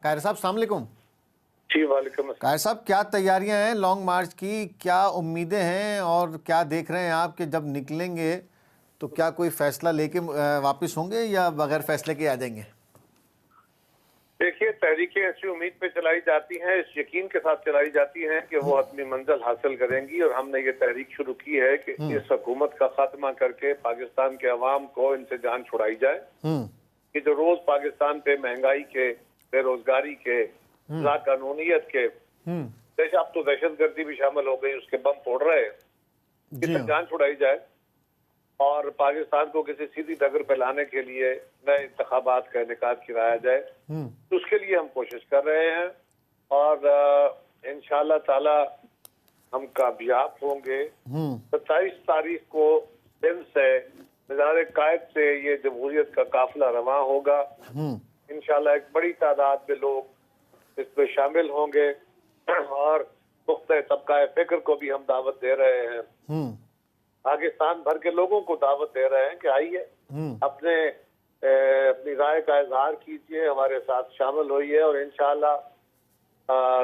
कायर साहब अस्सलाम वालेकुम। जी वालेकुम अस्सलाम। कायर साहब, क्या तैयारियां हैं लॉन्ग मार्च की, क्या उम्मीदें हैं और क्या देख रहे हैं आप कि जब निकलेंगे तो क्या कोई फैसला लेके वापस होंगे या बगैर फैसले के आ जाएंगे? देखिए, तहरीकें ऐसी उम्मीद पे चलाई जाती हैं, इस यकीन के साथ चलाई जाती हैं कि वो अपनी मंजिल हासिल करेंगी। और हमने ये तहरीक शुरू की है कि इस हुकूमत का खात्मा करके पाकिस्तान के अवाम को इनसे जान छुड़ाई जाए। कि जो रोज पाकिस्तान पे महंगाई के, बेरोजगारी के, लाकानूनियत के, अब तो दहशतगर्दी भी शामिल हो गई, उसके बम फोड़ रहे हैं, इससे जान छुड़ाई जाए और पाकिस्तान को किसी सीधी डगर पे लाने के लिए नए इंतखाबात का इनेकाद कराया जाए। तो उसके लिए हम कोशिश कर रहे हैं और इंशाअल्लाह ताला हम कामयाब होंगे। 27 तारीख को दिन से मीनार कायद से ये जमहूरियत का काफिला रवां होगा। इंशाअल्लाह एक बड़ी तादाद में लोग इसमें शामिल होंगे और पुख्ता तबका फिक्र को भी हम दावत दे रहे हैं, पाकिस्तान भर के लोगों को दावत दे रहे हैं कि आइए, अपनी राय का इजहार कीजिए, हमारे साथ शामिल होइए और इंशाअल्लाह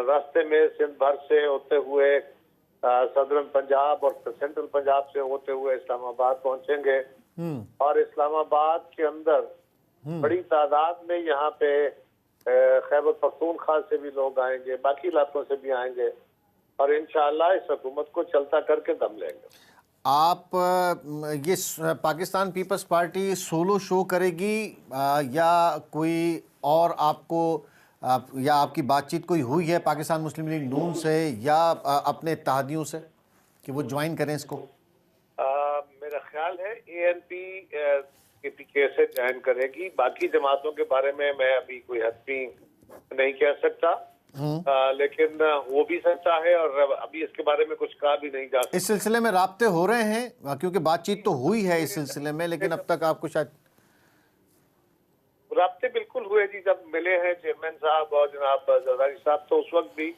रास्ते में सिंध भर से होते हुए सदरन पंजाब और सेंट्रल पंजाब से होते हुए इस्लामाबाद पहुंचेंगे और इस्लामाबाद के अंदर बड़ी तादाद में यहाँ पे खैबर पख्तूनख्वा से भी लोग आएंगे, बाकी इलाकों से भी आएंगे और इंशाअल्लाह इस हुकूमत को चलता करके दम लेंगे। आप ये Pakistan People's Party solo show करेगी या कोई और आपको या आपकी बातचीत कोई हुई है पाकिस्तान मुस्लिम लीग नून से या अपने इत्तेहादियों से कि वो ज्वाइन करें इसको? मेरा ख्याल है ANP के से ज्वाइन करेगी। बाकी जमातों के बारे में मैं अभी कोई हतमी नहीं कह सकता, लेकिन वो भी सकता है और अभी इसके बारे में कुछ कहा भी नहीं जा सकता। इस सिलसिले में राब्ते हो रहे हैं क्योंकि बातचीत तो हुई है इस सिलसिले में, लेकिन अब तक आपको शायद राब्ते बिल्कुल हुए जी, जब मिले हैं चेयरमैन साहब और जनाब जरदारी साहब तो उस वक्त भी,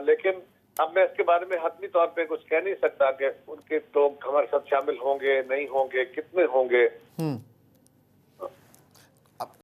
लेकिन अब मैं इसके बारे में हतमी तौर पे कुछ कह नहीं सकता कि उनके लोग हमारे साथ शामिल होंगे नहीं होंगे, कितने होंगे।